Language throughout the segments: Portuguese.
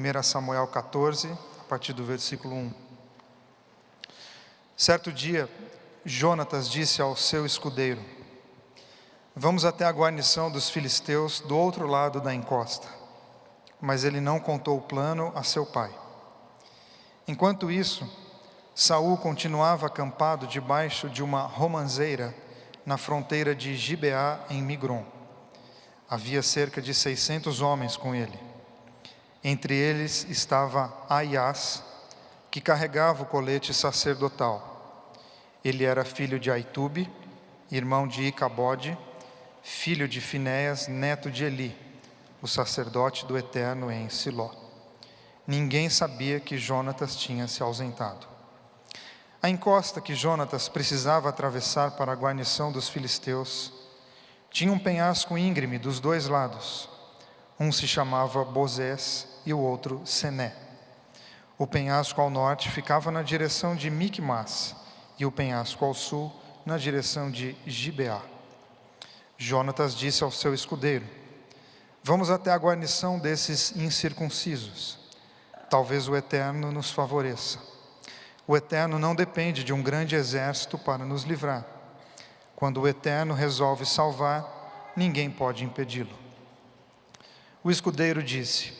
1 Samuel 14, a partir do versículo 1. Certo dia, Jonatas disse ao seu escudeiro: vamos até a guarnição dos filisteus do outro lado da encosta. Mas ele não contou o plano a seu pai. Enquanto isso, Saul continuava acampado debaixo de uma romanceira na fronteira de Gibeá, em Migron. Havia cerca de 600 homens com ele. Entre eles estava Aias, que carregava o colete sacerdotal. Ele era filho de Aitube, irmão de Icabode, filho de Finéias, neto de Eli, o sacerdote do Eterno em Siló. Ninguém sabia que Jonatas tinha se ausentado. A encosta que Jonatas precisava atravessar para a guarnição dos filisteus tinha um penhasco íngreme dos dois lados. Um se chamava Bozés e o outro Sené. O penhasco ao norte ficava na direção de Micmas e o penhasco ao sul na direção de Gibeá. Jonatas disse ao seu escudeiro: vamos até a guarnição desses incircuncisos. Talvez o Eterno nos favoreça. O Eterno não depende de um grande exército para nos livrar. Quando o Eterno resolve salvar, ninguém pode impedi-lo. O escudeiro disse: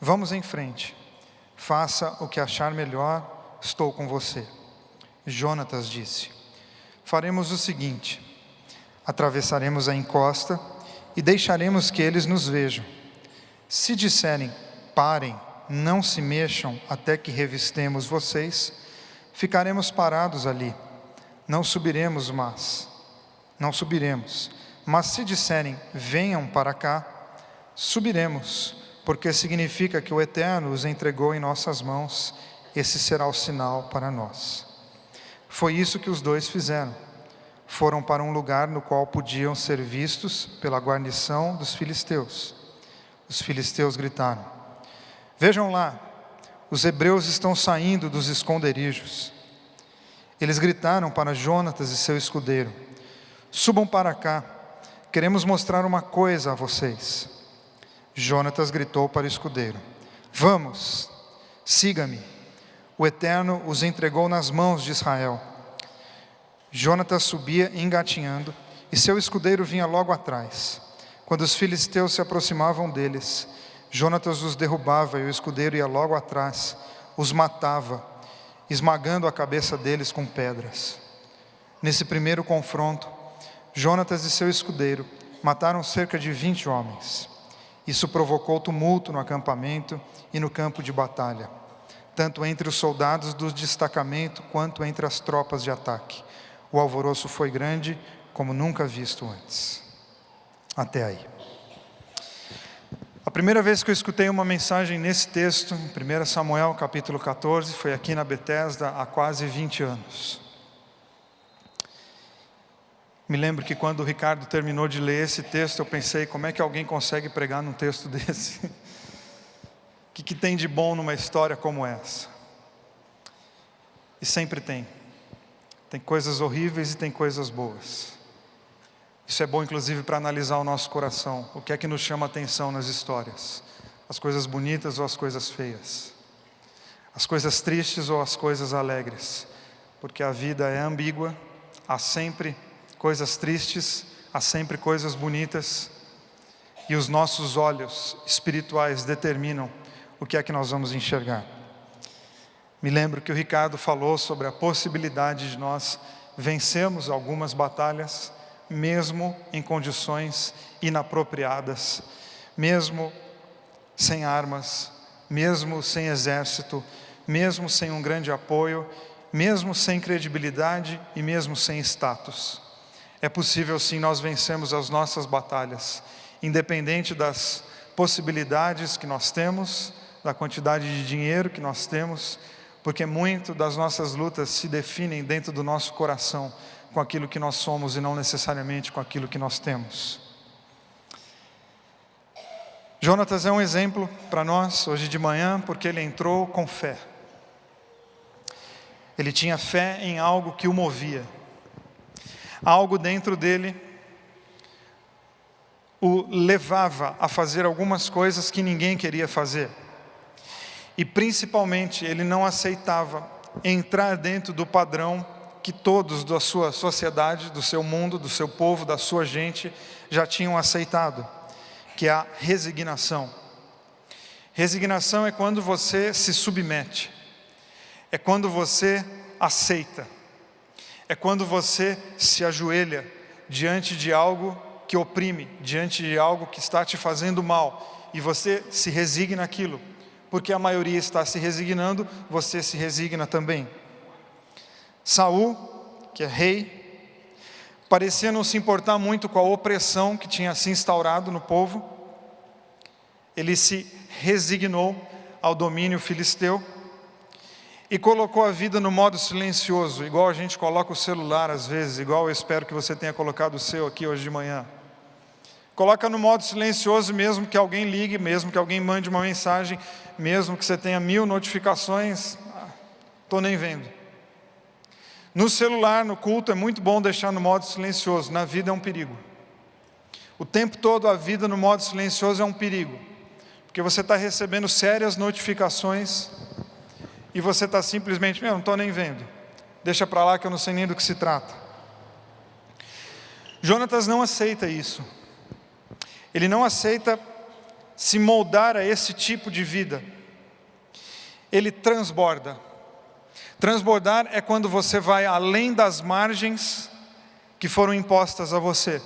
vamos em frente. Faça o que achar melhor, estou com você. Jonatas disse: faremos o seguinte: atravessaremos a encosta e deixaremos que eles nos vejam. Se disserem: parem, não se mexam até que revistemos vocês, ficaremos parados ali. Não subiremos, mas se disserem: venham para cá, subiremos, porque significa que o Eterno os entregou em nossas mãos. Esse será o sinal para nós. Foi isso que os dois fizeram. Foram para um lugar no qual podiam ser vistos pela guarnição dos filisteus. Os filisteus gritaram: vejam lá, os hebreus estão saindo dos esconderijos. Eles gritaram para Jonatas e seu escudeiro: subam para cá, queremos mostrar uma coisa a vocês. Jonatas gritou para o escudeiro: vamos, siga-me. O Eterno os entregou nas mãos de Israel. Jonatas subia engatinhando e seu escudeiro vinha logo atrás. Quando os filisteus se aproximavam deles, Jonatas os derrubava e o escudeiro ia logo atrás, os matava, esmagando a cabeça deles com pedras. Nesse primeiro confronto, Jonatas e seu escudeiro mataram cerca de 20 homens. Isso provocou tumulto no acampamento e no campo de batalha, tanto entre os soldados do destacamento quanto entre as tropas de ataque. O alvoroço foi grande, como nunca visto antes. Até aí. A primeira vez que eu escutei uma mensagem nesse texto, em 1 Samuel capítulo 14, foi aqui na Betesda há quase 20 anos. Me lembro que quando o Ricardo terminou de ler esse texto, eu pensei: como é que alguém consegue pregar num texto desse? O que tem de bom numa história como essa? E sempre tem. Tem coisas horríveis e tem coisas boas. Isso é bom inclusive para analisar o nosso coração. O que é que nos chama a atenção nas histórias? As coisas bonitas ou as coisas feias? As coisas tristes ou as coisas alegres? Porque a vida é ambígua, há sempre coisas tristes, há sempre coisas bonitas. E os nossos olhos espirituais determinam o que é que nós vamos enxergar. Me lembro que o Ricardo falou sobre a possibilidade de nós vencermos algumas batalhas, mesmo em condições inapropriadas, mesmo sem armas, mesmo sem exército, mesmo sem um grande apoio, mesmo sem credibilidade e mesmo sem status. É possível sim nós vencermos as nossas batalhas, independente das possibilidades que nós temos, da quantidade de dinheiro que nós temos, porque muito das nossas lutas se definem dentro do nosso coração, com aquilo que nós somos e não necessariamente com aquilo que nós temos. Jonatas é um exemplo para nós hoje de manhã, porque ele entrou com fé. Ele tinha fé em algo que o movia. Algo dentro dele o levava a fazer algumas coisas que ninguém queria fazer. E principalmente, ele não aceitava entrar dentro do padrão que todos da sua sociedade, do seu mundo, do seu povo, da sua gente, já tinham aceitado, que é a resignação. Resignação é quando você se submete, é quando você aceita, é quando você se ajoelha diante de algo que oprime, diante de algo que está te fazendo mal, e você se resigna àquilo, porque a maioria está se resignando, você se resigna também. Saul, que é rei, parecia não se importar muito com a opressão que tinha se instaurado no povo. Ele se resignou ao domínio filisteu e colocou a vida no modo silencioso, igual a gente coloca o celular às vezes, igual eu espero que você tenha colocado o seu aqui hoje de manhã. Coloca no modo silencioso, mesmo que alguém ligue, mesmo que alguém mande uma mensagem, mesmo que você tenha 1000 notificações, estou nem vendo. No celular, no culto, é muito bom deixar no modo silencioso, na vida é um perigo. O tempo todo a vida no modo silencioso é um perigo, porque você está recebendo sérias notificações e você está simplesmente, não estou nem vendo, deixa para lá que eu não sei nem do que se trata. Jonatas não aceita isso. Ele não aceita se moldar a esse tipo de vida. Ele transborda. Transbordar é quando você vai além das margens que foram impostas a você.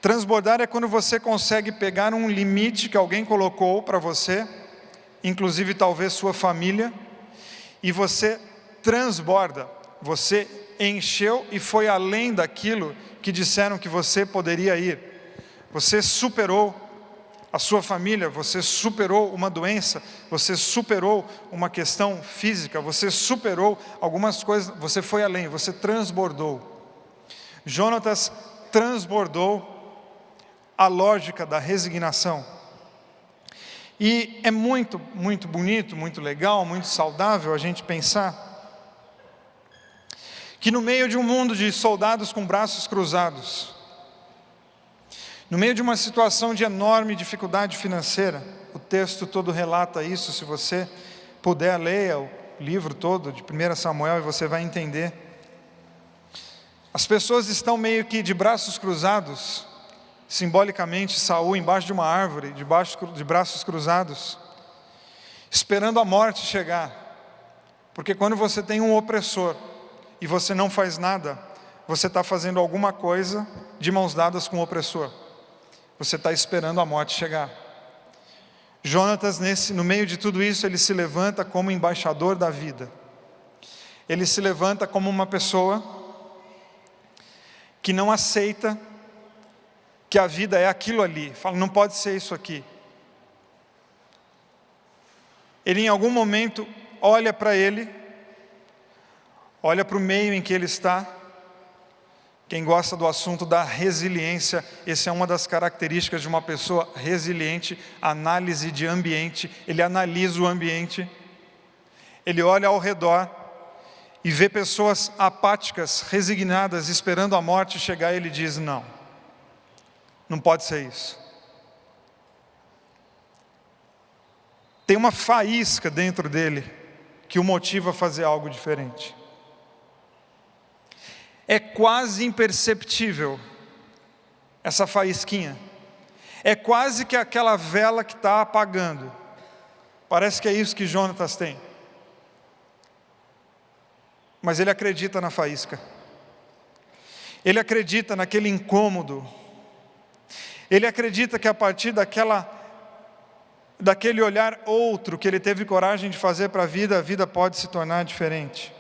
Transbordar é quando você consegue pegar um limite que alguém colocou para você, inclusive talvez sua família, e você transborda. Você encheu e foi além daquilo que disseram que você poderia ir. Você superou a sua família, você superou uma doença, você superou uma questão física, você superou algumas coisas, você foi além, você transbordou. Jonatas transbordou a lógica da resignação. E é muito, muito bonito, muito legal, muito saudável a gente pensar que no meio de um mundo de soldados com braços cruzados, no meio de uma situação de enorme dificuldade financeira, o texto todo relata isso, se você puder, leia o livro todo de 1 Samuel e você vai entender. As pessoas estão meio que de braços cruzados, simbolicamente Saul embaixo de uma árvore, de braços cruzados, esperando a morte chegar, porque quando você tem um opressor e você não faz nada, você está fazendo alguma coisa de mãos dadas com o opressor. Você está esperando a morte chegar. Jonatas, no meio de tudo isso, ele se levanta como embaixador da vida. Ele se levanta como uma pessoa que não aceita que a vida é aquilo ali. Fala, não pode ser isso aqui. Ele em algum momento olha para ele, olha para o meio em que ele está. Quem gosta do assunto da resiliência, essa é uma das características de uma pessoa resiliente, análise de ambiente. Ele analisa o ambiente, ele olha ao redor e vê pessoas apáticas, resignadas, esperando a morte chegar, e ele diz, não pode ser isso. Tem uma faísca dentro dele que o motiva a fazer algo diferente. É quase imperceptível essa faísquinha. É quase que aquela vela que está apagando. Parece que é isso que Jonatas tem. Mas ele acredita na faísca. Ele acredita naquele incômodo. Ele acredita que a partir daquele olhar outro que ele teve coragem de fazer para a vida pode se tornar diferente.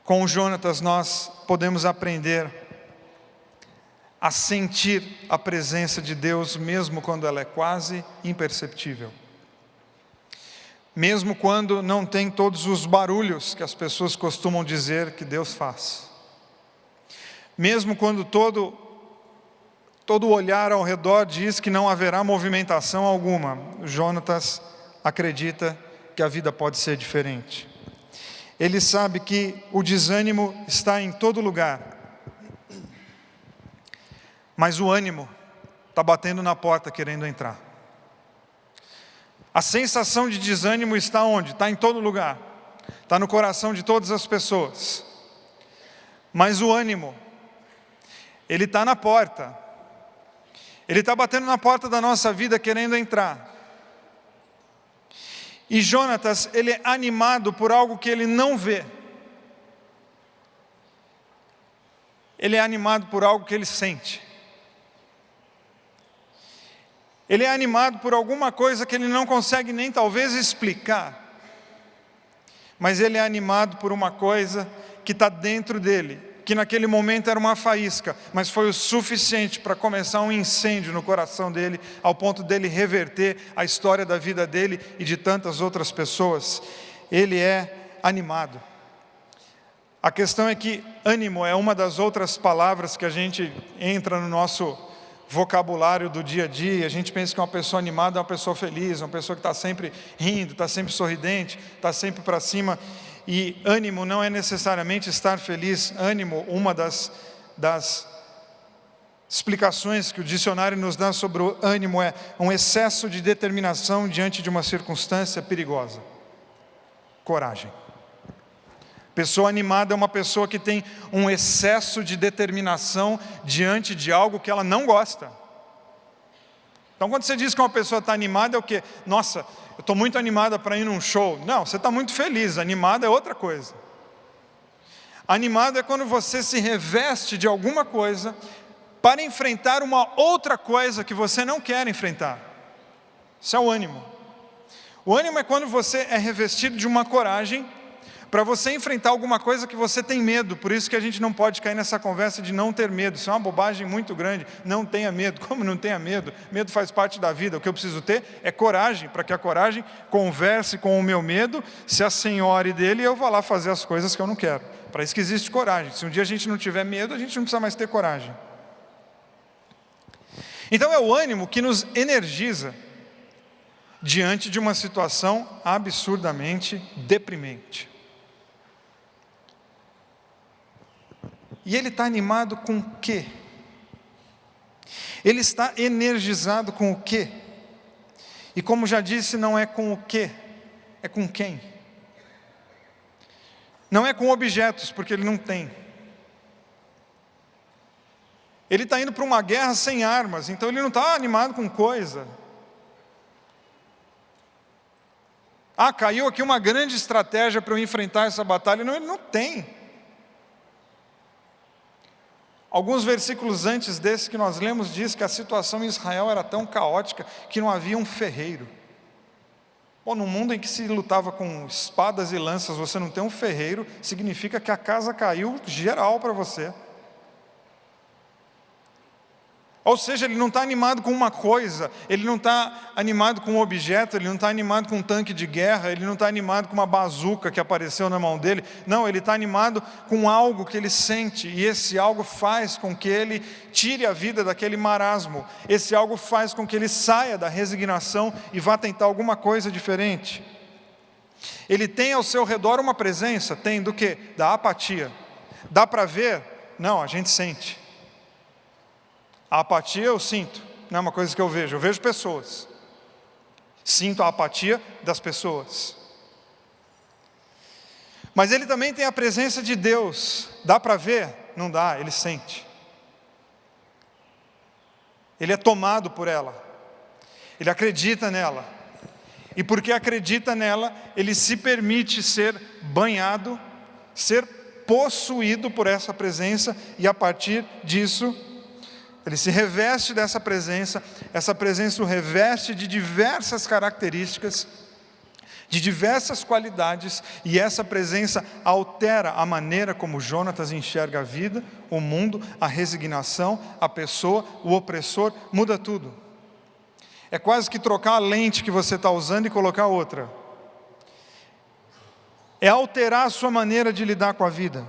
Com o Jonatas nós podemos aprender a sentir a presença de Deus, mesmo quando ela é quase imperceptível. Mesmo quando não tem todos os barulhos que as pessoas costumam dizer que Deus faz. Mesmo quando todo o olhar ao redor diz que não haverá movimentação alguma, Jonatas acredita que a vida pode ser diferente. Ele sabe que o desânimo está em todo lugar, mas o ânimo está batendo na porta querendo entrar. A sensação de desânimo está onde? Está em todo lugar. Está no coração de todas as pessoas. Mas o ânimo, ele está na porta. Ele está batendo na porta da nossa vida querendo entrar. E Jonatas, ele é animado por algo que ele não vê. Ele é animado por algo que ele sente. Ele é animado por alguma coisa que ele não consegue nem talvez explicar. Mas ele é animado por uma coisa que está dentro dele, que naquele momento era uma faísca, mas foi o suficiente para começar um incêndio no coração dele, ao ponto dele reverter a história da vida dele e de tantas outras pessoas. Ele é animado. A questão é que ânimo é uma das outras palavras que a gente entra no nosso vocabulário do dia a dia. A gente pensa que uma pessoa animada é uma pessoa feliz, uma pessoa que está sempre rindo, está sempre sorridente, está sempre para cima. E ânimo não é necessariamente estar feliz. Ânimo, uma das explicações que o dicionário nos dá sobre o ânimo é um excesso de determinação diante de uma circunstância perigosa. Coragem. Pessoa animada é uma pessoa que tem um excesso de determinação diante de algo que ela não gosta. Então, quando você diz que uma pessoa está animada, é o quê? Nossa, eu estou muito animada para ir num show. Não, você está muito feliz. Animada é outra coisa. Animado é quando você se reveste de alguma coisa para enfrentar uma outra coisa que você não quer enfrentar. Isso é o ânimo. O ânimo é quando você é revestido de uma coragem para você enfrentar alguma coisa que você tem medo. Por isso que a gente não pode cair nessa conversa de não ter medo. Isso é uma bobagem muito grande. Não tenha medo. Como não tenha medo? Medo faz parte da vida. O que eu preciso ter é coragem, para que a coragem converse com o meu medo, se assenhore dele, e eu vou lá fazer as coisas que eu não quero. Para isso que existe coragem. Se um dia a gente não tiver medo, a gente não precisa mais ter coragem. Então é o ânimo que nos energiza diante de uma situação absurdamente deprimente. E ele está animado com o quê? Ele está energizado com o quê? E como já disse, não é com o quê, é com quem? Não é com objetos, porque ele não tem. Ele está indo para uma guerra sem armas, então ele não está animado com coisa. Ah, caiu aqui uma grande estratégia para eu enfrentar essa batalha. Não, ele não tem. Alguns versículos antes desse que nós lemos diz que a situação em Israel era tão caótica que não havia um ferreiro. Bom, no mundo em que se lutava com espadas e lanças, você não tem um ferreiro, significa que a casa caiu geral para você. Ou seja, ele não está animado com uma coisa, ele não está animado com um objeto, ele não está animado com um tanque de guerra, ele não está animado com uma bazuca que apareceu na mão dele. Não, ele está animado com algo que ele sente, e esse algo faz com que ele tire a vida daquele marasmo. Esse algo faz com que ele saia da resignação e vá tentar alguma coisa diferente. Ele tem ao seu redor uma presença, tem do quê? Da apatia. Dá para ver? Não, a gente sente. A apatia eu sinto, não é uma coisa que eu vejo pessoas. Sinto a apatia das pessoas. Mas ele também tem a presença de Deus. Dá para ver? Não dá, ele sente. Ele é tomado por ela. Ele acredita nela. E porque acredita nela, ele se permite ser banhado, ser possuído por essa presença, e a partir disso ele se reveste dessa presença, essa presença o reveste de diversas características, de diversas qualidades, e essa presença altera a maneira como Jonatas enxerga a vida, o mundo, a resignação, a pessoa, o opressor, muda tudo. É quase que trocar a lente que você está usando e colocar outra. É alterar a sua maneira de lidar com a vida.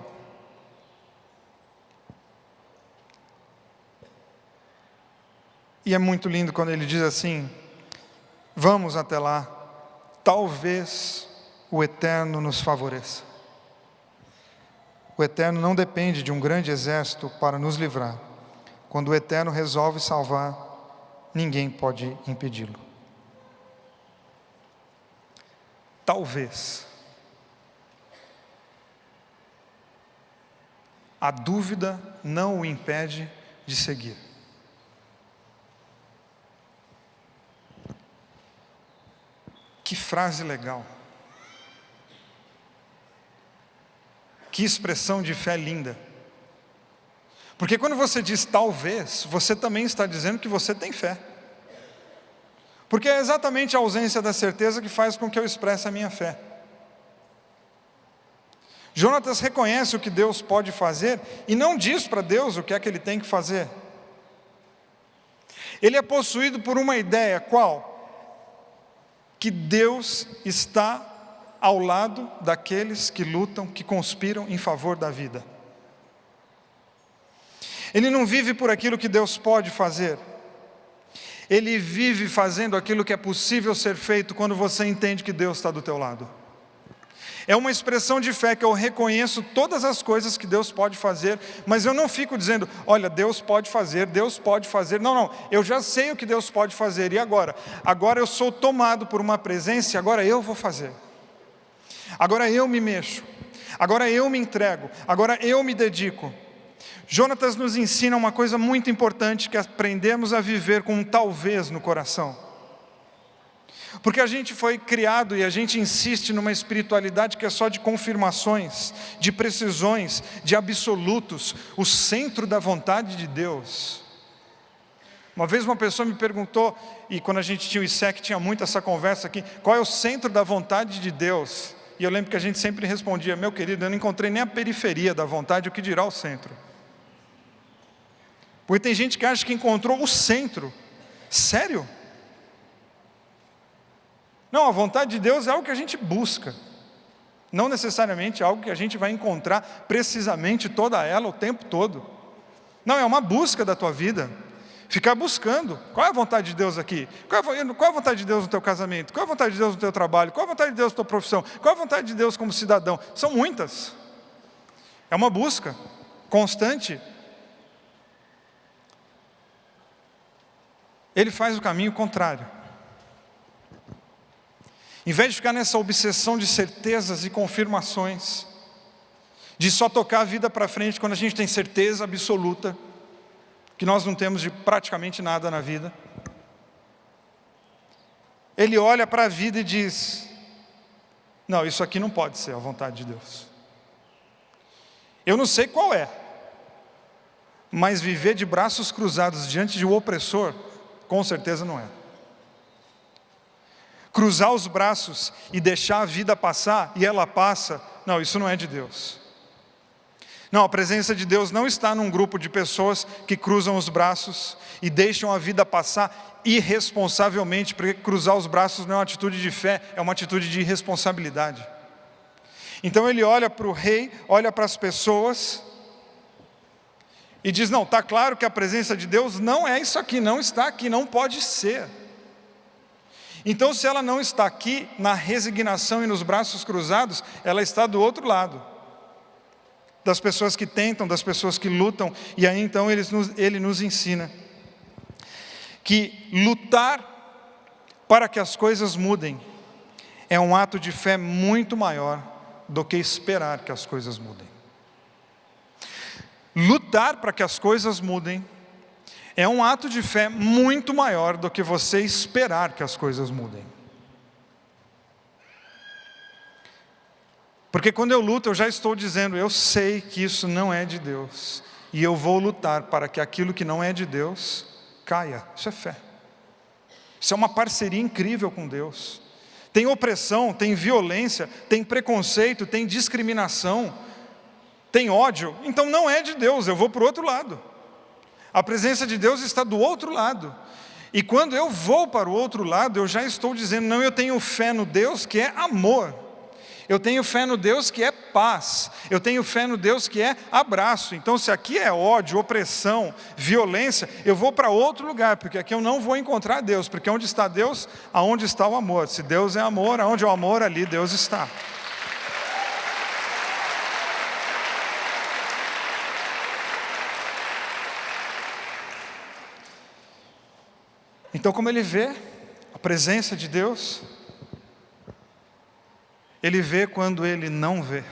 E é muito lindo quando ele diz assim: vamos até lá, talvez o Eterno nos favoreça. O Eterno não depende de um grande exército para nos livrar. Quando o Eterno resolve salvar, ninguém pode impedi-lo. talvez. A dúvida não o impede de seguir. Que frase legal. Que expressão de fé linda. Porque quando você diz talvez, você também está dizendo que você tem fé. Porque é exatamente a ausência da certeza que faz com que eu expresse a minha fé. Jonatas reconhece o que Deus pode fazer e não diz para Deus o que é que ele tem que fazer. Ele é possuído por uma ideia, qual? Que Deus está ao lado daqueles que lutam, que conspiram em favor da vida. Ele não vive por aquilo que Deus pode fazer. Ele vive fazendo aquilo que é possível ser feito quando você entende que Deus está do teu lado. É uma expressão de fé que eu reconheço todas as coisas que Deus pode fazer, mas eu não fico dizendo, olha, Deus pode fazer, Deus pode fazer. Não, eu já sei o que Deus pode fazer, e agora? Agora eu sou tomado por uma presença, e agora eu vou fazer. Agora eu me mexo, agora eu me entrego, agora eu me dedico. Jonatas nos ensina uma coisa muito importante, que aprendemos a viver com um talvez no coração. Porque a gente foi criado e a gente insiste numa espiritualidade que é só de confirmações, de precisões, de absolutos, o centro da vontade de Deus. Uma vez uma pessoa me perguntou, e quando a gente tinha o ISEC, tinha muito essa conversa aqui, qual é o centro da vontade de Deus? E eu lembro que a gente sempre respondia, meu querido, eu não encontrei nem a periferia da vontade, o que dirá o centro? Porque tem gente que acha que encontrou o centro. Sério? Não, a vontade de Deus é algo que a gente busca. Não necessariamente algo que a gente vai encontrar precisamente toda ela o tempo todo. Não, é uma busca da tua vida. Ficar buscando. Qual é a vontade de Deus aqui? Qual é a vontade de Deus no teu casamento? Qual é a vontade de Deus no teu trabalho? Qual é a vontade de Deus na tua profissão? Qual é a vontade de Deus como cidadão? São muitas. É uma busca constante. Ele faz o caminho contrário. Em vez de ficar nessa obsessão de certezas e confirmações, de só tocar a vida para frente quando a gente tem certeza absoluta, que nós não temos de praticamente nada na vida, ele olha para a vida e diz, não, isso aqui não pode ser a vontade de Deus. Eu não sei qual é, mas viver de braços cruzados diante de um opressor, com certeza não é. Cruzar os braços e deixar a vida passar, e ela passa, não, isso não é de Deus. Não, a presença de Deus não está num grupo de pessoas que cruzam os braços e deixam a vida passar irresponsavelmente, porque cruzar os braços não é uma atitude de fé, é uma atitude de irresponsabilidade. Então ele olha para o rei, olha para as pessoas e diz, não, está claro que a presença de Deus não é isso aqui, não está aqui, não pode ser. Então, se ela não está aqui, na resignação e nos braços cruzados, ela está do outro lado. Das pessoas que tentam, das pessoas que lutam, e aí então ele nos ensina que lutar para que as coisas mudem é um ato de fé muito maior do que esperar que as coisas mudem. Lutar para que as coisas mudem é um ato de fé muito maior do que você esperar que as coisas mudem. Porque quando eu luto, eu já estou dizendo, eu sei que isso não é de Deus. E eu vou lutar para que aquilo que não é de Deus caia. Isso é fé. Isso é uma parceria incrível com Deus. Tem opressão, tem violência, tem preconceito, tem discriminação, tem ódio. Então não é de Deus, eu vou para o outro lado. A presença de Deus está do outro lado. E quando eu vou para o outro lado, eu já estou dizendo, não, eu tenho fé no Deus que é amor. Eu tenho fé no Deus que é paz. Eu tenho fé no Deus que é abraço. Então, se aqui é ódio, opressão, violência, eu vou para outro lugar, porque aqui eu não vou encontrar Deus. Porque onde está Deus, aonde está o amor. Se Deus é amor, aonde é o amor, ali Deus está. Então, como ele vê a presença de Deus, Ele vê quando ele não vê.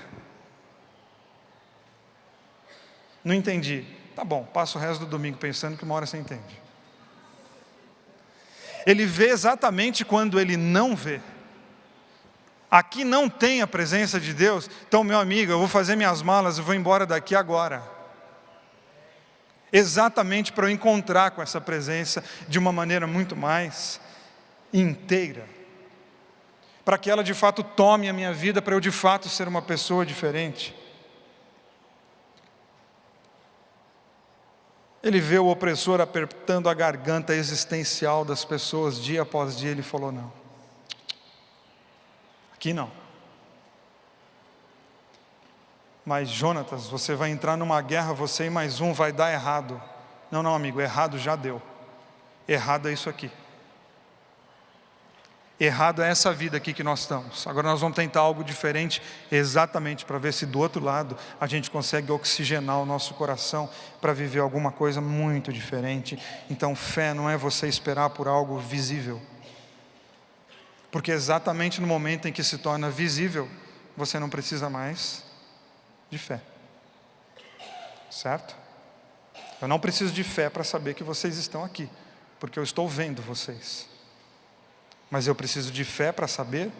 Não entendi. Tá bom, passo o resto do domingo pensando que uma hora você entende. Ele vê exatamente quando ele não vê. Aqui não tem a presença de Deus, então meu amigo, eu vou fazer minhas malas e vou embora daqui agora. Exatamente para eu encontrar com essa presença de uma maneira muito mais inteira. Para que ela de fato tome a minha vida, para eu de fato ser uma pessoa diferente. Ele vê o opressor apertando a garganta existencial das pessoas dia após dia, ele falou: não, aqui não. Mas Jonatas, você vai entrar numa guerra, você e mais um, vai dar errado. Não, amigo, errado já deu. Errado é isso aqui. Errado é essa vida aqui que nós estamos. Agora nós vamos tentar algo diferente, exatamente para ver se do outro lado a gente consegue oxigenar o nosso coração para viver alguma coisa muito diferente. Então fé não é você esperar por algo visível. Porque exatamente no momento em que se torna visível, você não precisa mais de fé. Certo? Eu não preciso de fé para saber que vocês estão aqui, porque eu estou vendo vocês. Mas eu preciso de fé para saber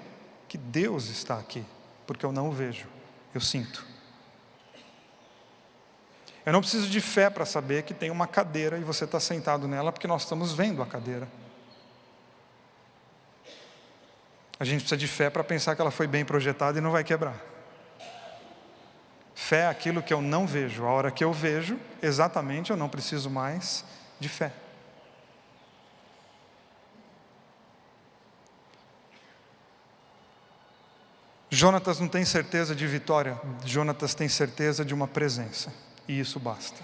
que Deus está aqui, porque eu não o vejo, eu sinto. Eu não preciso de fé para saber que tem uma cadeira e você está sentado nela, porque nós estamos vendo a cadeira. A gente precisa de fé para pensar que ela foi bem projetada e não vai quebrar. Fé é aquilo que eu não vejo. A hora que eu vejo, exatamente, eu não preciso mais de fé. Jonatas não tem certeza de vitória, Jonatas tem certeza de uma presença, e isso basta.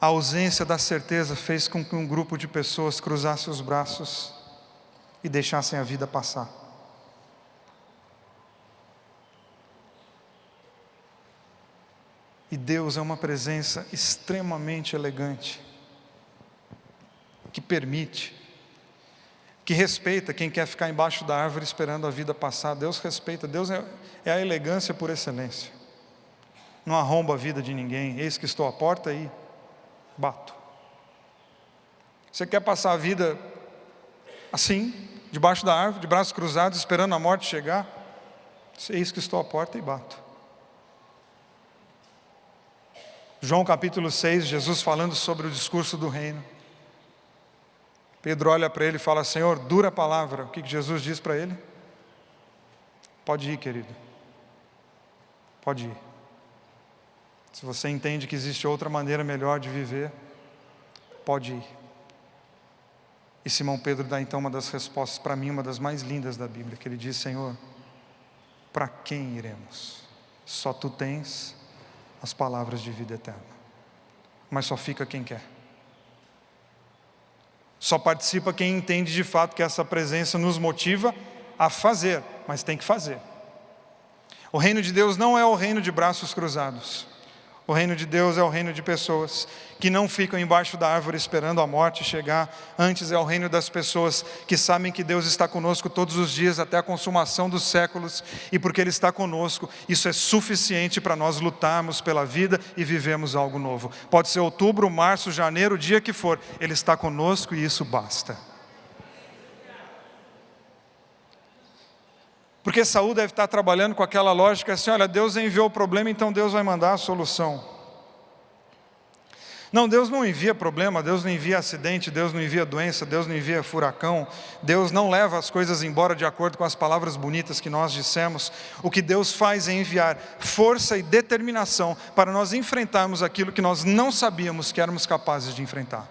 A ausência da certeza fez com que um grupo de pessoas cruzasse os braços e deixassem a vida passar. E Deus é uma presença extremamente elegante, que permite, que respeita quem quer ficar embaixo da árvore esperando a vida passar. Deus respeita, Deus é a elegância por excelência. Não arromba a vida de ninguém. Eis que estou à porta e bato. Você quer passar a vida assim, debaixo da árvore, de braços cruzados, esperando a morte chegar? Eis que estou à porta e bato. João capítulo 6, Jesus falando sobre o discurso do reino. Pedro olha para ele e fala: Senhor, dura a palavra. O que Jesus diz para ele? Pode ir, querido. Pode ir. Se você entende que existe outra maneira melhor de viver, pode ir. E Simão Pedro dá então uma das respostas, para mim, uma das mais lindas da Bíblia, que ele diz: Senhor, para quem iremos? Só tu tens as palavras de vida eterna. Mas só fica quem quer. Só participa quem entende de fato que essa presença nos motiva a fazer, mas tem que fazer. O reino de Deus não é o reino de braços cruzados. O reino de Deus é o reino de pessoas que não ficam embaixo da árvore esperando a morte chegar. Antes é o reino das pessoas que sabem que Deus está conosco todos os dias até a consumação dos séculos. E porque Ele está conosco, isso é suficiente para nós lutarmos pela vida e vivermos algo novo. Pode ser outubro, março, janeiro, o dia que for, Ele está conosco e isso basta. Porque Saul deve estar trabalhando com aquela lógica assim: olha, Deus enviou o problema, então Deus vai mandar a solução. Não, Deus não envia problema, Deus não envia acidente, Deus não envia doença, Deus não envia furacão. Deus não leva as coisas embora de acordo com as palavras bonitas que nós dissemos. O que Deus faz é enviar força e determinação para nós enfrentarmos aquilo que nós não sabíamos que éramos capazes de enfrentar.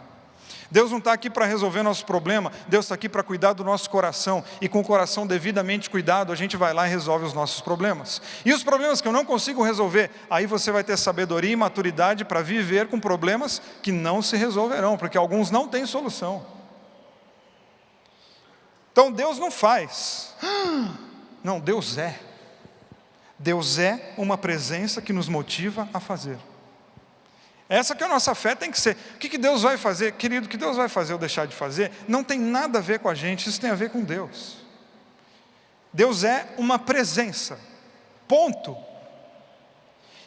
Deus não está aqui para resolver nosso problema, Deus está aqui para cuidar do nosso coração, e com o coração devidamente cuidado, a gente vai lá e resolve os nossos problemas. E os problemas que eu não consigo resolver, aí você vai ter sabedoria e maturidade para viver com problemas que não se resolverão, porque alguns não têm solução. Então Deus não faz, não, Deus é. Deus é uma presença que nos motiva a fazer. Essa que é a nossa fé tem que ser. O que Deus vai fazer? Querido, o que Deus vai fazer ou deixar de fazer, não tem nada a ver com a gente, isso tem a ver com Deus. Deus é uma presença, ponto.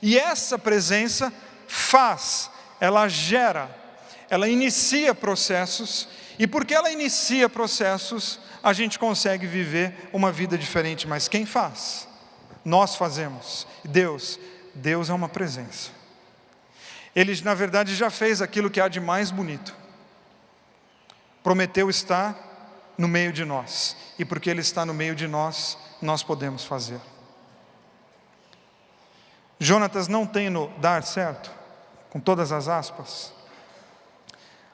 E essa presença faz, ela gera, ela inicia processos, e porque ela inicia processos, a gente consegue viver uma vida diferente. Mas quem faz? Nós fazemos. Deus é uma presença. Ele, na verdade, já fez aquilo que há de mais bonito. Prometeu estar no meio de nós. E porque Ele está no meio de nós, nós podemos fazer. Jonatas não tem no dar certo, com todas as aspas,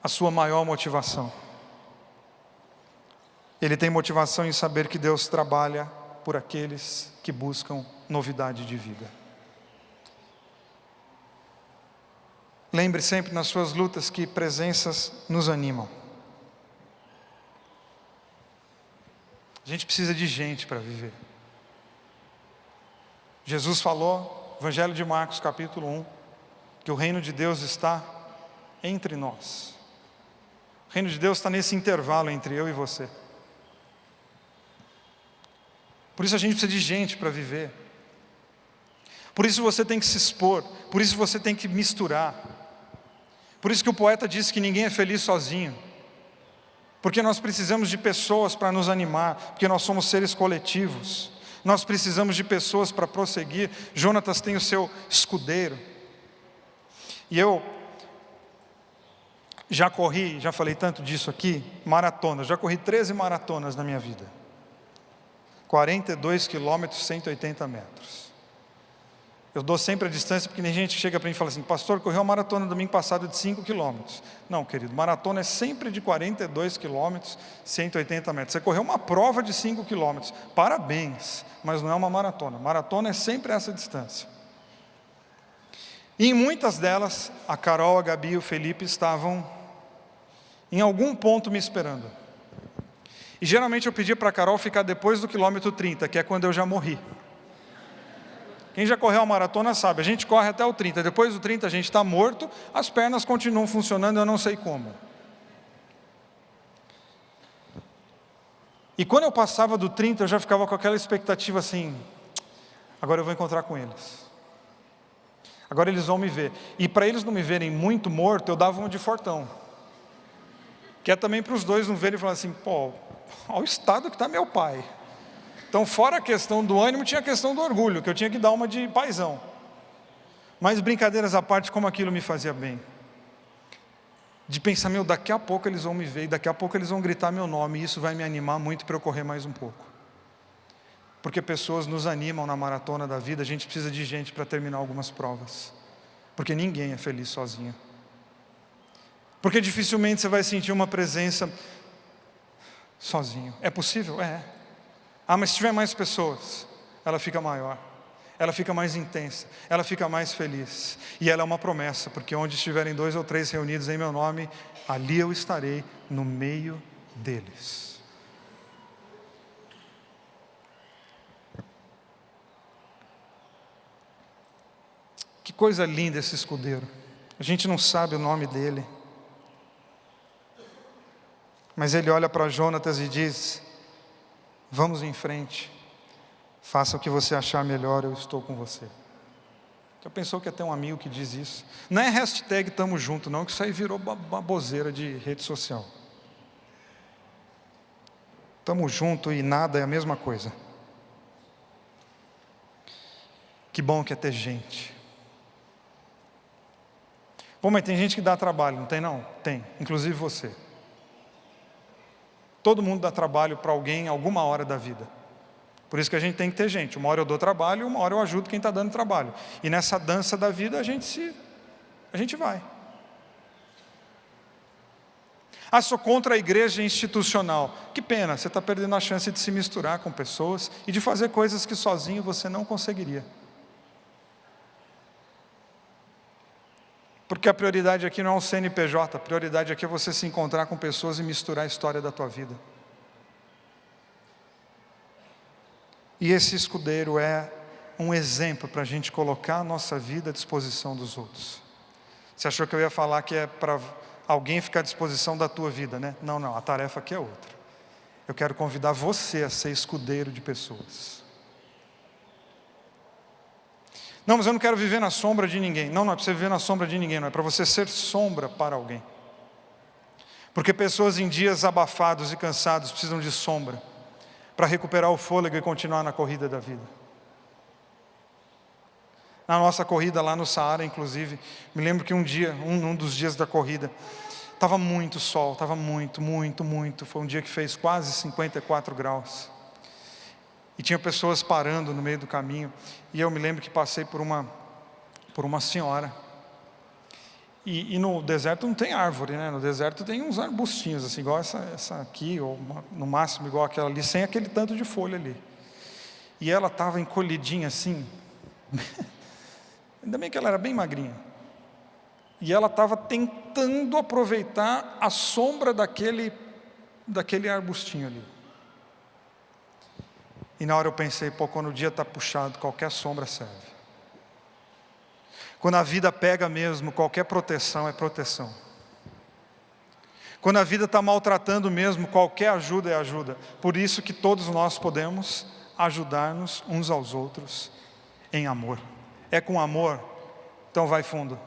a sua maior motivação. Ele tem motivação em saber que Deus trabalha por aqueles que buscam novidade de vida. Lembre sempre nas suas lutas que presenças nos animam. A gente precisa de gente para viver. Jesus falou, Evangelho de Marcos, capítulo 1, que o reino de Deus está entre nós. O reino de Deus está nesse intervalo entre eu e você. Por isso a gente precisa de gente para viver. Por isso você tem que se expor. Por isso você tem que misturar. Por isso que o poeta disse que ninguém é feliz sozinho. Porque nós precisamos de pessoas para nos animar. Porque nós somos seres coletivos. Nós precisamos de pessoas para prosseguir. Jonatas tem o seu escudeiro. E eu já corri, já falei tanto disso aqui, maratonas. Já corri 13 maratonas na minha vida. 42 quilômetros, 180 metros. Eu dou sempre a distância porque tem gente que chega para mim e fala assim: pastor, correu uma maratona domingo passado de 5 quilômetros. Não, querido, maratona é sempre de 42 quilômetros, 180 metros. Você correu uma prova de 5 quilômetros, parabéns, mas não é uma maratona. Maratona é sempre essa distância. E em muitas delas, a Carol, a Gabi e o Felipe estavam em algum ponto me esperando. E geralmente eu pedia para a Carol ficar depois do quilômetro 30, que é quando eu já morri. Quem já correu a maratona sabe, a gente corre até o 30, depois do 30 a gente está morto, as pernas continuam funcionando, eu não sei como. E quando eu passava do 30, eu já ficava com aquela expectativa assim: agora eu vou encontrar com eles. Agora eles vão me ver. E para eles não me verem muito morto, eu dava uma de fortão. Que é também para os dois não verem e falar assim: pô, olha o estado que está meu pai. Então, fora a questão do ânimo, tinha a questão do orgulho, que eu tinha que dar uma de paizão. Mas brincadeiras à parte, como aquilo me fazia bem. De pensar, meu, daqui a pouco eles vão me ver, e daqui a pouco eles vão gritar meu nome, e isso vai me animar muito para eu correr mais um pouco. Porque pessoas nos animam na maratona da vida, a gente precisa de gente para terminar algumas provas. Porque ninguém é feliz sozinho. Porque dificilmente você vai sentir uma presença sozinho. É possível? É. Ah, mas se tiver mais pessoas, ela fica maior, ela fica mais intensa, ela fica mais feliz. E ela é uma promessa, porque onde estiverem 2 ou 3 reunidos em meu nome, ali eu estarei no meio deles. Que coisa linda esse escudeiro. A gente não sabe o nome dele. Mas ele olha para Jonatas e diz: vamos em frente, faça o que você achar melhor, eu estou com você. Já pensou que ia ter um amigo que diz isso? Não é hashtag tamo junto não, que isso aí virou baboseira de rede social. Tamo junto e nada é a mesma coisa. Que bom que é ter gente. Pô, mas tem gente que dá trabalho, não tem não? Tem, inclusive você. Todo mundo dá trabalho para alguém em alguma hora da vida. Por isso que a gente tem que ter gente. Uma hora eu dou trabalho, uma hora eu ajudo quem está dando trabalho. E nessa dança da vida a gente vai. Ah, sou contra a igreja institucional. Que pena, você está perdendo a chance de se misturar com pessoas e de fazer coisas que sozinho você não conseguiria. Porque a prioridade aqui não é o CNPJ, a prioridade aqui é você se encontrar com pessoas e misturar a história da tua vida. E esse escudeiro é um exemplo para a gente colocar a nossa vida à disposição dos outros. Você achou que eu ia falar que é para alguém ficar à disposição da tua vida, né? Não, a tarefa aqui é outra. Eu quero convidar você a ser escudeiro de pessoas. Não, mas eu não quero viver na sombra de ninguém. Não é para você viver na sombra de ninguém, não é para você ser sombra para alguém. Porque pessoas em dias abafados e cansados precisam de sombra para recuperar o fôlego e continuar na corrida da vida. Na nossa corrida lá no Saara, inclusive, me lembro que um dia, um dos dias da corrida, estava muito sol, estava muito. Foi um dia que fez quase 54 graus. E tinha pessoas parando no meio do caminho. E eu me lembro que passei por uma senhora. E no deserto não tem árvore, né? No deserto tem uns arbustinhos, assim, igual essa aqui, ou no máximo igual aquela ali, sem aquele tanto de folha ali. E ela estava encolhidinha assim. Ainda bem que ela era bem magrinha. E ela estava tentando aproveitar a sombra daquele arbustinho ali. E na hora eu pensei, quando o dia está puxado, qualquer sombra serve. Quando a vida pega mesmo, qualquer proteção é proteção. Quando a vida está maltratando mesmo, qualquer ajuda é ajuda. Por isso que todos nós podemos ajudar-nos uns aos outros em amor. É com amor, então vai fundo.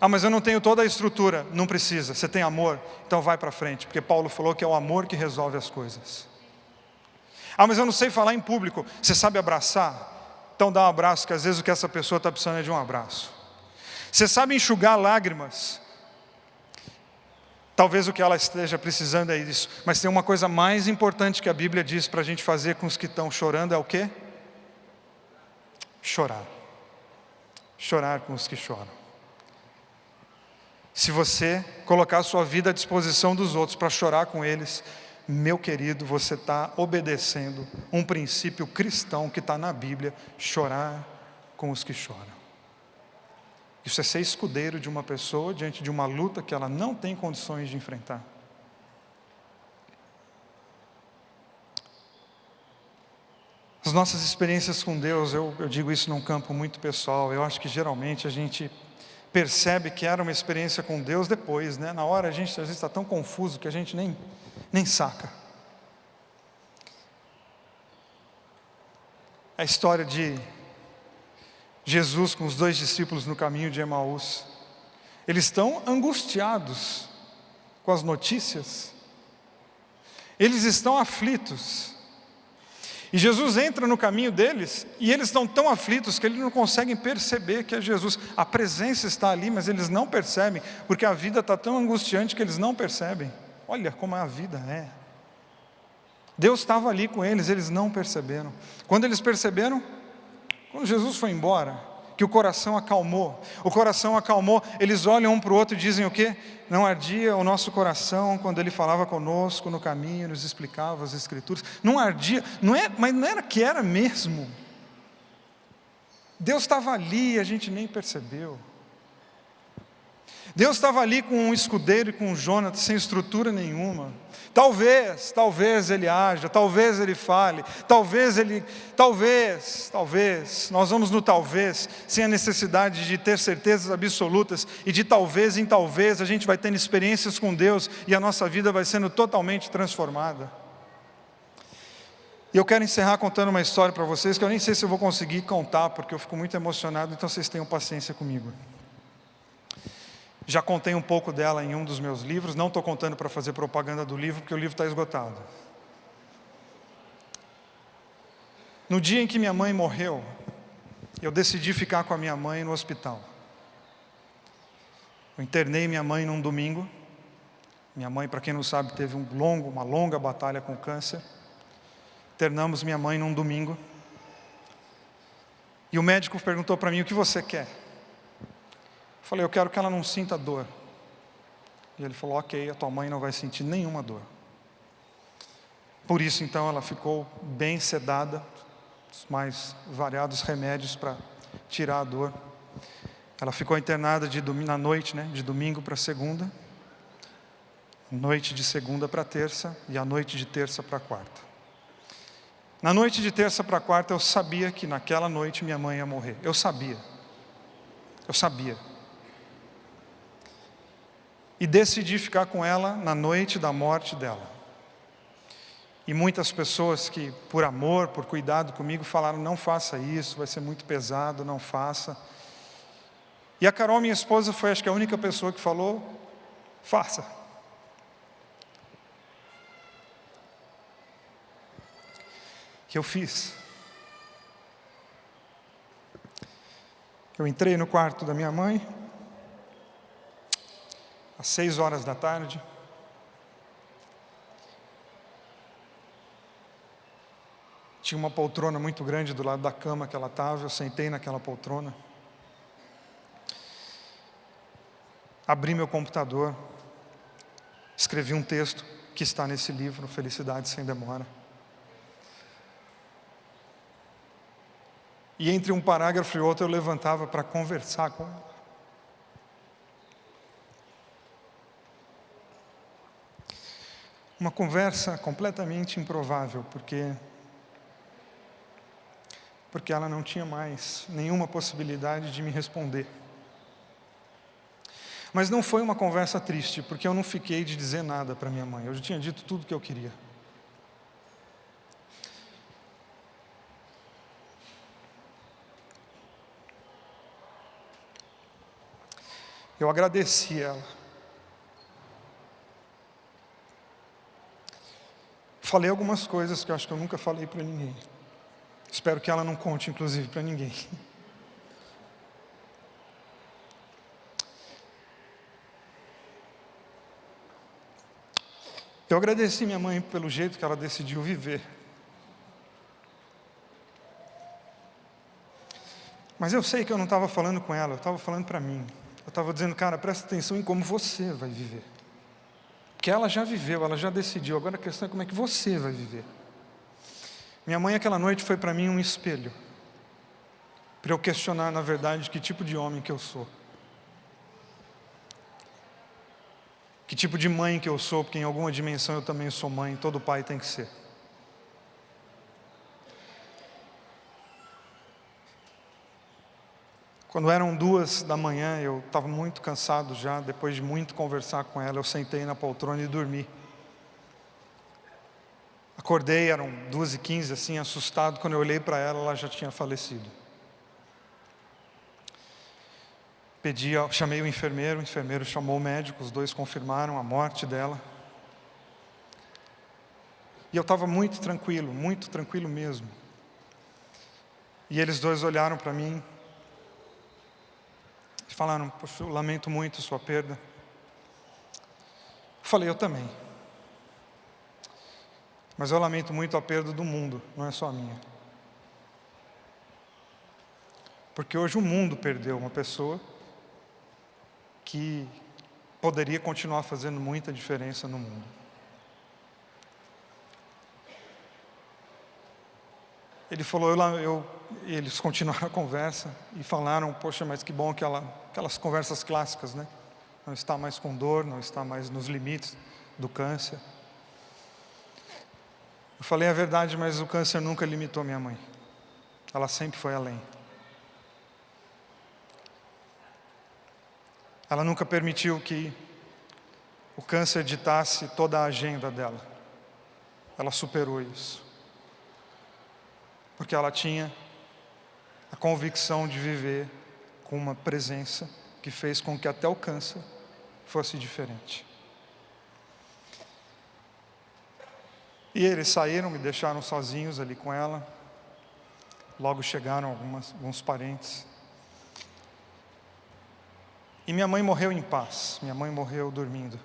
Ah, mas eu não tenho toda a estrutura. Não precisa, você tem amor, então vai para frente. Porque Paulo falou que é o amor que resolve as coisas. Ah, mas eu não sei falar em público. Você sabe abraçar? Então dá um abraço, que às vezes o que essa pessoa está precisando é de um abraço. Você sabe enxugar lágrimas? Talvez o que ela esteja precisando é isso. Mas tem uma coisa mais importante que a Bíblia diz para a gente fazer com os que estão chorando, é o quê? Chorar. Chorar com os que choram. Se você colocar a sua vida à disposição dos outros para chorar com eles, meu querido, você está obedecendo um princípio cristão que está na Bíblia: chorar com os que choram. Isso é ser escudeiro de uma pessoa diante de uma luta que ela não tem condições de enfrentar. As nossas experiências com Deus, eu digo isso num campo muito pessoal, eu acho que geralmente a gente percebe que era uma experiência com Deus depois, né? Na hora a gente às vezes está tão confuso que a gente nem saca. A história de Jesus com os 2 discípulos no caminho de Emaús. Eles estão angustiados com as notícias. Eles estão aflitos. E Jesus entra no caminho deles, e eles estão tão aflitos que eles não conseguem perceber que é Jesus. A presença está ali, mas eles não percebem, porque a vida está tão angustiante que eles não percebem. Olha como a vida é. Deus estava ali com eles, eles não perceberam. Quando eles perceberam, quando Jesus foi embora, que o coração acalmou, eles olham um para o outro e dizem o quê? Não ardia o nosso coração quando Ele falava conosco no caminho, nos explicava as Escrituras. Não ardia, mas não era que era mesmo. Deus estava ali e a gente nem percebeu. Deus estava ali com um escudeiro e com um Jonatas sem estrutura nenhuma. Talvez Ele haja, talvez Ele fale, talvez, nós vamos no talvez, sem a necessidade de ter certezas absolutas, e de talvez em talvez a gente vai tendo experiências com Deus, e a nossa vida vai sendo totalmente transformada. E eu quero encerrar contando uma história para vocês, que eu nem sei se eu vou conseguir contar, porque eu fico muito emocionado, então vocês tenham paciência comigo. Já contei um pouco dela em um dos meus livros, não estou contando para fazer propaganda do livro, porque o livro está esgotado. No dia em que minha mãe morreu, eu decidi ficar com a minha mãe no hospital. Eu internei minha mãe num domingo. Minha mãe, para quem não sabe, teve uma longa batalha com câncer. Internamos minha mãe num domingo. E o médico perguntou para mim: o que você quer? Eu falei: eu quero que ela não sinta dor. E ele falou: ok, a tua mãe não vai sentir nenhuma dor. Por isso então ela ficou bem sedada, os mais variados remédios para tirar a dor. Ela ficou internada na noite, de domingo para segunda, noite de segunda para terça e a noite de terça para quarta. Na noite de terça para quarta eu sabia que naquela noite minha mãe ia morrer. Eu sabia. e decidi ficar com ela na noite da morte dela. E muitas pessoas que, por amor, por cuidado comigo, falaram: não faça isso, vai ser muito pesado, não faça. E a Carol, minha esposa, foi acho que a única pessoa que falou: faça. Que eu fiz. Eu entrei no quarto da minha mãe, às 6 horas da tarde. Tinha uma poltrona muito grande do lado da cama que ela estava, eu sentei naquela poltrona. Abri meu computador, escrevi um texto que está nesse livro, Felicidade Sem Demora. E entre um parágrafo e outro eu levantava para conversar com ela. Uma conversa completamente improvável, porque ela não tinha mais nenhuma possibilidade de me responder. Mas não foi uma conversa triste, porque eu não fiquei de dizer nada para minha mãe. Eu já tinha dito tudo o que eu queria. Eu agradeci ela. Falei algumas coisas que eu acho que eu nunca falei para ninguém. Espero que ela não conte, inclusive, para ninguém. Eu agradeci minha mãe pelo jeito que ela decidiu viver. Mas eu sei que eu não estava falando com ela, eu estava falando para mim. Eu estava dizendo: cara, presta atenção em como você vai viver. Porque ela já viveu, ela já decidiu. Agora a questão é como é que você vai viver. Minha mãe aquela noite foi para mim um espelho, para eu questionar, na verdade, que tipo de homem que eu sou. Que tipo de mãe que eu sou, porque em alguma dimensão eu também sou mãe, todo pai tem que ser. Quando eram 2 da manhã, eu estava muito cansado já, depois de muito conversar com ela, eu sentei na poltrona e dormi. Acordei, eram 2h15, assim, assustado, quando eu olhei para ela, ela já tinha falecido. Chamei o enfermeiro chamou o médico, os dois confirmaram a morte dela. E eu estava muito tranquilo mesmo. E eles dois olharam para mim e falaram: poxa, eu lamento muito sua perda. Eu falei: eu também. Mas eu lamento muito a perda do mundo, não é só a minha. Porque hoje o mundo perdeu uma pessoa que poderia continuar fazendo muita diferença no mundo. Ele falou, eles continuaram a conversa e falaram: poxa, mas que bom que aquelas conversas clássicas, né? Não está mais com dor, não está mais nos limites do câncer. Eu falei a verdade, mas o câncer nunca limitou minha mãe. Ela sempre foi além. Ela nunca permitiu que o câncer ditasse toda a agenda dela. Ela superou isso. Porque ela tinha a convicção de viver com uma presença que fez com que até o câncer fosse diferente. E eles saíram, me deixaram sozinhos ali com ela. Logo chegaram alguns parentes. E minha mãe morreu em paz, minha mãe morreu dormindo.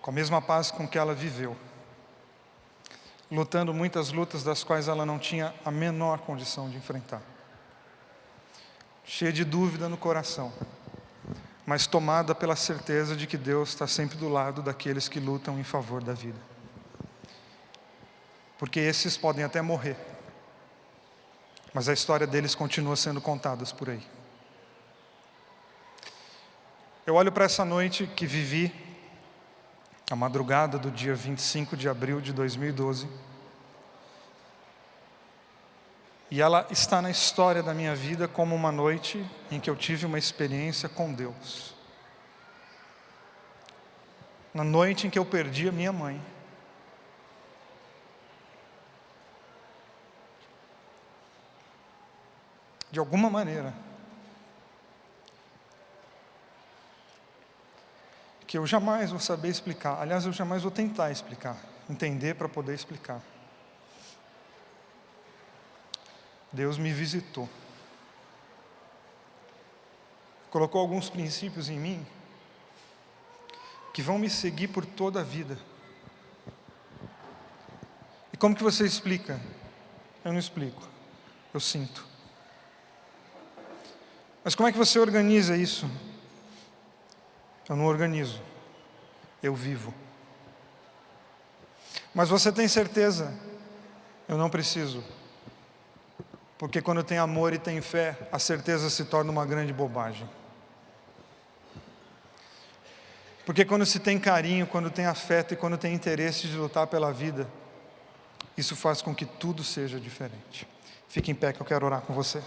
Com a mesma paz com que ela viveu. Lutando muitas lutas das quais ela não tinha a menor condição de enfrentar. Cheia de dúvida no coração, mas tomada pela certeza de que Deus está sempre do lado daqueles que lutam em favor da vida. Porque esses podem até morrer, mas a história deles continua sendo contada por aí. Eu olho para essa noite que vivi, a madrugada do dia 25 de abril de 2012, E ela está na história da minha vida como uma noite em que eu tive uma experiência com Deus. Na noite em que eu perdi a minha mãe. De alguma maneira, que eu jamais vou saber explicar. Aliás, eu jamais vou tentar explicar, entender para poder explicar. Deus me visitou. Colocou alguns princípios em mim que vão me seguir por toda a vida. E como que você explica? Eu não explico, eu sinto. Mas como é que você organiza isso? Eu não organizo, eu vivo. Mas você tem certeza? Eu não preciso. Porque quando tem amor e tem fé, a certeza se torna uma grande bobagem. Porque quando se tem carinho, quando tem afeto e quando tem interesse de lutar pela vida, isso faz com que tudo seja diferente. Fique em pé que eu quero orar com você.